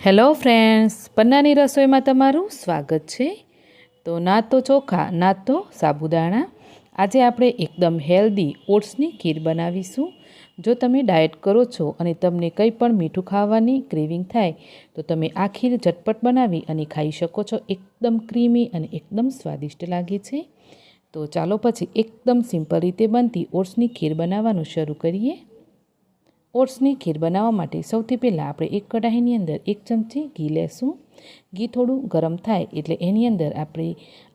Hello friends, પન્નાની રસોઈમાં તમારું સ્વાગત છે। તો ના તો ચોખા ના તો સાબુદાણા, આજે આપણે એકદમ હેલ્ધી ઓટ્સની ખીર બનાવીશું। જો તમે ડાયટ કરો છો અને તમને કંઈ પણ મીઠું ખાવાની ક્રેવિંગ થાય તો તમે આ ખીર ઝટપટ બનાવી અને ખાઈ શકો છો। એકદમ ક્રીમી અને એકદમ સ્વાદિષ્ટ લાગે છે। તો ચાલો પછી એકદમ સિમ્પલ રીતે બનતી ઓટ્સની ખીર બનાવવાનું શરૂ કરીએ। ઓટ્સની ખીર બનાવવા માટે સૌથી પહેલાં આપણે એક કઢાઈની અંદર 1 ચમચી ઘી લેશું। ઘી થોડું ગરમ થાય એટલે એની અંદર આપણે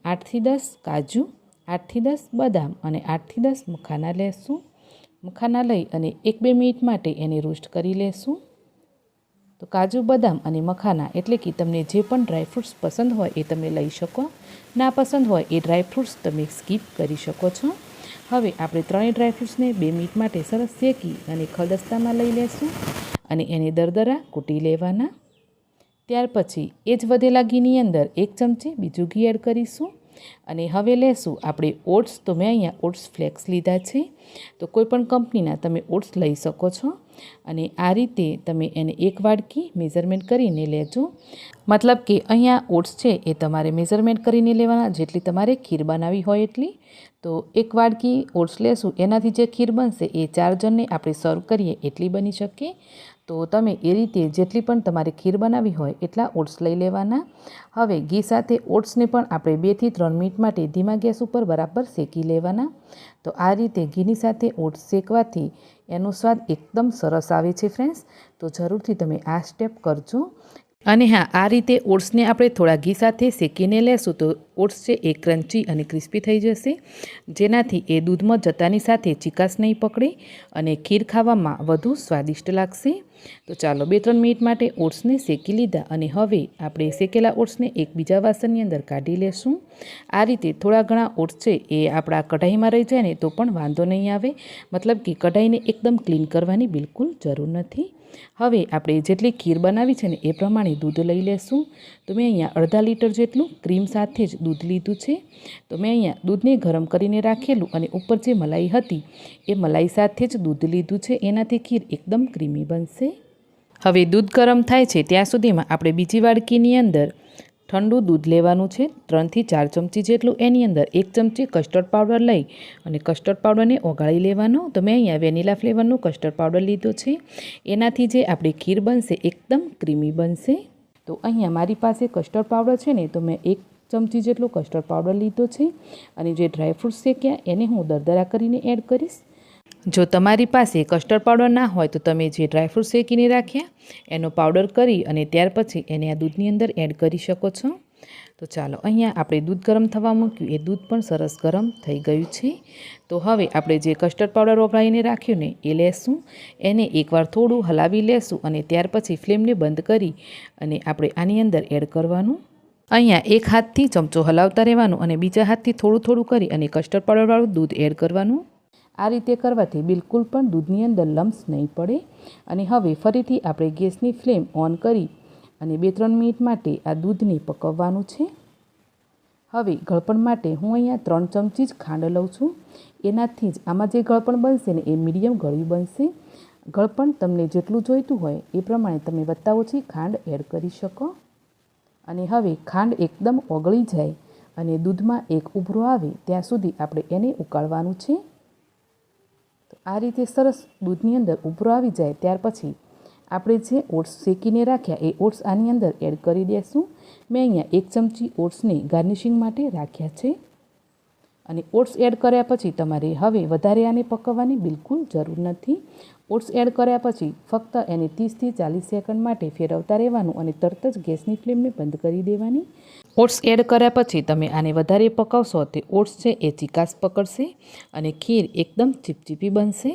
8થી 10 કાજુ, 8થી 10 બદામ અને 8થી 10 મખાના લેશું। મખાના લઈ અને 1-2 મિનિટ માટે એને રોસ્ટ કરી લેશું। તો કાજુ, બદામ અને મખાના એટલે કે તમને જે પણ ડ્રાયફ્રૂટ્સ પસંદ હોય એ તમે લઈ શકો, ના પસંદ હોય એ ડ્રાયફ્રૂટ્સ તમે સ્કીપ કરી શકો છો। હવે આપણે ત્રણેય ડ્રાયફ્રૂટ્સને 2 મિનિટ માટે સરસ શેકી અને ખલદસ્તામાં લઈ લેશું અને એને દરદરા કૂટી લેવાના। ત્યાર પછી એ જ વધેલા ઘીની અંદર 1 ચમચી બીજું ઘી એડ કરીશું અને હવે લેશું આપણે ઓટ્સ। તો મેં અહીંયા ઓટ્સ ફ્લેક્સ લીધા છે, તો કોઈપણ કંપનીના તમે ઓટ્સ લઈ શકો છો અને આ રીતે તમે એને 1 વાડકી મેઝરમેન્ટ કરીને લેજો। મતલબ કે અહીંયા ઓટ્સ છે એ તમારે મેઝરમેન્ટ કરીને લેવાના, જેટલી તમારે ખીર બનાવી હોય એટલી। તો 1 વાડકી ઓટ્સ લેશું, એનાથી જે ખીર બનશે એ 4 જણને આપણે સર્વ કરીએ એટલી બની શકે। તો તમે એ રીતે જેટલી પણ તમારે ખીર બનાવી હોય એટલા ઓટ્સ લઈ લેવાના। હવે ઘી સાથે ઓટ્સને પણ આપણે 2થી 3 મિનિટ માટે ધીમા ગેસ ઉપર બરાબર શેકી લેવાના। તો આ રીતે ઘીની સાથે ઓટ્સ શેકવાથી એનો સ્વાદ એકદમ સરસ આવે છે ફ્રેન્ડ્સ, તો જરૂરથી તમે આ સ્ટેપ કરજો। અને હા, આ રીતે ઓટ્સને આપણે થોડા ઘી સાથે શેકીને લેશું તો ઓટ્સ છે એ ક્રન્ચી અને ક્રિસ્પી થઈ જશે, જેનાથી એ દૂધમાં જતાની સાથે ચીકાશ નહીં પકડે અને ખીર ખાવામાં વધુ સ્વાદિષ્ટ લાગશે। તો ચાલો 2-3 મિનિટ માટે ઓટ્સને શેકી લીધા અને હવે આપણે શેકેલા ઓટ્સને એક બીજા વાસણની અંદર કાઢી લેશું। આ રીતે થોડા ઘણા ઓટ્સ છે એ આપણા કઢાઈમાં રહી જાય ને તો પણ વાંધો નહીં આવે, મતલબ કે કઢાઈને એકદમ ક્લીન કરવાની બિલકુલ જરૂર નથી। હવે આપણે જેટલી ખીર બનાવી છે ને એ પ્રમાણે દૂધ લઈ લેશું। તો મેં અહીંયા અડધા લીટર જેટલું ક્રીમ સાથે જ દૂધ લીધું છે। તો મેં અહીંયા દૂધને ગરમ કરીને રાખેલું અને ઉપર જે મલાઈ હતી એ મલાઈ સાથે જ દૂધ લીધું છે, એનાથી ખીર એકદમ ક્રીમી બનશે। હવે દૂધ ગરમ થાય છે ત્યાં સુધીમાં આપણે બીજી વાડકીની અંદર ઠંડુ દૂધ લેવાનું છે, 3થી 4 ચમચી જેટલું। એની અંદર 1 ચમચી કસ્ટર્ડ પાવડર લઈ અને કસ્ટર્ડ પાવડરને ઓગાળી લેવાનો। તો મેં અહીંયા વેનીલા ફ્લેવરનું કસ્ટર્ડ પાવડર લીધો છે, એનાથી જે આપણી ખીર બનશે એકદમ ક્રીમી બનશે। તો અહીંયા મારી પાસે કસ્ટર્ડ પાવડર છે ને, તો મેં 1 ચમચી જેટલો કસ્ટર્ડ પાવડર લીધો છે અને જે ડ્રાયફ્રૂટ્સ શેક્યા એને હું દરદરા કરીને એડ કરીશ। જો તમારી પાસે કસ્ટર્ડ પાવડર ના હોય તો તમે જે ડ્રાયફ્રૂટ શેકીને રાખ્યા એનો પાવડર કરી અને ત્યાર પછી એને આ દૂધની અંદર એડ કરી શકો છો। તો ચાલો, અહીંયા આપણે દૂધ ગરમ થવા મૂક્યું, એ દૂધ પણ સરસ ગરમ થઈ ગયું છે। તો હવે આપણે જે કસ્ટર્ડ પાવડર ઓગાળીને રાખ્યું ને એ લેશું, એને એકવાર થોડું હલાવી લેશું અને ત્યાર પછી ફ્લેમને બંધ કરી અને આપણે આની અંદર એડ કરવાનું। અહીંયા એક હાથથી ચમચો હલાવતા રહેવાનું અને બીજા હાથથી થોડું થોડું કરી અને કસ્ટર્ડ પાવડરવાળું દૂધ એડ કરવાનું। આ રીતે કરવાથી બિલકુલ પણ દૂધની અંદર લમ્સ નહીં પડે। અને હવે ફરીથી આપણે ગેસની ફ્લેમ ઓન કરી અને 2-3 મિનિટ માટે આ દૂધને પકવવાનું છે। હવે ગળપણ માટે હું અહીંયા 3 ચમચી જ ખાંડ લઉં છું, એનાથી જ આમાં જે ગળપણ બનશે ને એ મીડિયમ ગળ્યું બનશે। ગળપણ તમને જેટલું જોઈતું હોય એ પ્રમાણે તમે વત્તા ઓછી ખાંડ એડ કરી શકો। અને હવે ખાંડ એકદમ ઓગળી જાય અને દૂધમાં એક ઉભરો આવે ત્યાં સુધી આપણે એને ઉકાળવાનું છે। તો આ રીતે સરસ દૂધની અંદર ઉભરો આવી જાય ત્યાર પછી આપણે જે ઓટ્સ શેકીને રાખ્યા એ ઓટ્સ આની અંદર એડ કરી દઈશું। મેં અહીંયા 1 ચમચી ઓટ્સને ગાર્નિશિંગ માટે રાખ્યા છે અને ઓટ્સ એડ કર્યા પછી તમારે હવે વધારે આને પકવવાની બિલકુલ જરૂર નથી। ઓટ્સ એડ કર્યા પછી ફક્ત એને 30થી 40 સેકન્ડ માટે ફેરવતા રહેવાનું અને તરત જ ગેસની ફ્લેમને બંધ કરી દેવાની। ઓટ્સ એડ કર્યા પછી તમે આને વધારે પકાવશો તો ઓટ્સ છે એ ચીકાશ પકડશે અને ખીર એકદમ ચીપચીપી બનશે।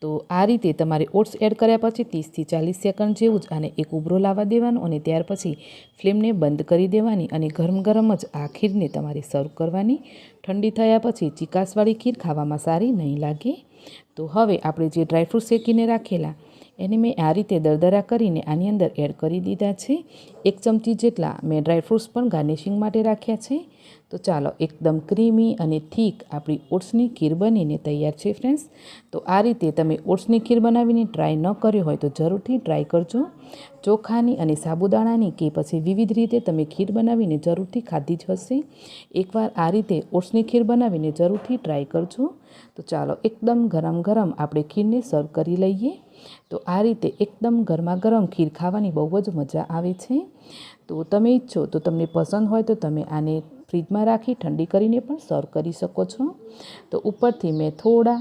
તો આ રીતે તમારે ઓટ્સ એડ કર્યા પછી 30થી 40 સેકન્ડ જેવું જ આને એક ઉભરો લાવવા દેવાનું અને ત્યાર પછી ફ્લેમને બંધ કરી દેવાની અને ગરમ ગરમ જ આ ખીરને તમારે સર્વ કરવાની। ઠંડી થયા પછી ચીકાશવાળી ખીર ખાવામાં સારી નહીં લાગે। તો હવે આપણે જે ડ્રાયફ્રૂટ શેકીને રાખેલા એને મેં આ રીતે દરદરા કરીને આની અંદર એડ કરી દીધા છે. 1 ચમચી જેટલા મેં ડ્રાયફ્રૂટ્સ પણ ગાર્નિશિંગ માટે રાખ્યા છે. તો ચાલો, એકદમ ક્રીમી અને થીક આપણી ઓટ્સની ખીર બનીને તૈયાર છે ફ્રેન્ડ્સ. તો આ રીતે તમે ઓટ્સની ખીર બનાવીને ટ્રાય ન કર્યો હોય તો જરૂરથી ટ્રાય કરજો. ચોખાની અને સાબુદાણાની કે પછી વિવિધ રીતે તમે ખીર બનાવીને જરૂરથી ખાધી જ હશે. એકવાર આ રીતે ઓટ્સની ખીર બનાવીને જરૂરથી ટ્રાય કરજો. તો ચાલો, એકદમ ગરમ ગરમ આપણે ખીરને સર્વ કરી લઈએ. તો આ રીતે એકદમ ગરમા ગરમ ખીર ખાવાની બહુ જ મજા આવે છે. તો તમે ઈચ્છો તો તમને પસંદ હોય તો તમે આને ફ્રીજમાં રાખી ઠંડી કરીને પણ સર્વ કરી શકો છો. તો ઉપરથી મેં થોડા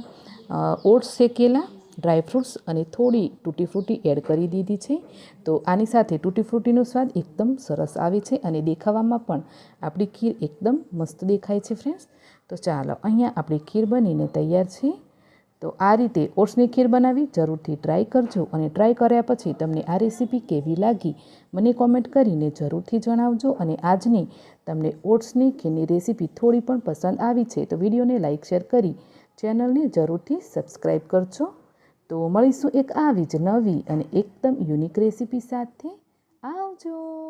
ઓટ્સ શેકેલા, ડ્રાયફ્રૂટ્સ અને થોડી તૂટી ફ્રૂટી એડ કરી દીધી છે. તો આની સાથે તૂટી ફ્રૂટીનો સ્વાદ એકદમ સરસ આવે છે અને દેખાવામાં પણ આપણી ખીર એકદમ મસ્ત દેખાય છે ફ્રેન્ડ્સ. તો ચાલો, અહીંયા આપણી ખીર બનીને તૈયાર છે. તો આ રીતે ઓટ્સની ખીર બનાવી જરૂરથી ટ્રાય કરજો અને ટ્રાય કર્યા પછી તમને આ રેસીપી કેવી લાગી મને કોમેન્ટ કરીને જરૂરથી જણાવજો. અને આજની તમને ઓટ્સની ખીરની રેસીપી થોડી પણ પસંદ આવી છે તો વિડીયોને લાઇક શેર કરી ચેનલને જરૂરથી સબસ્ક્રાઈબ કરજો. તો મળીશું એક આવી જ નવી અને એકદમ યુનિક રેસીપી સાથે. આવજો.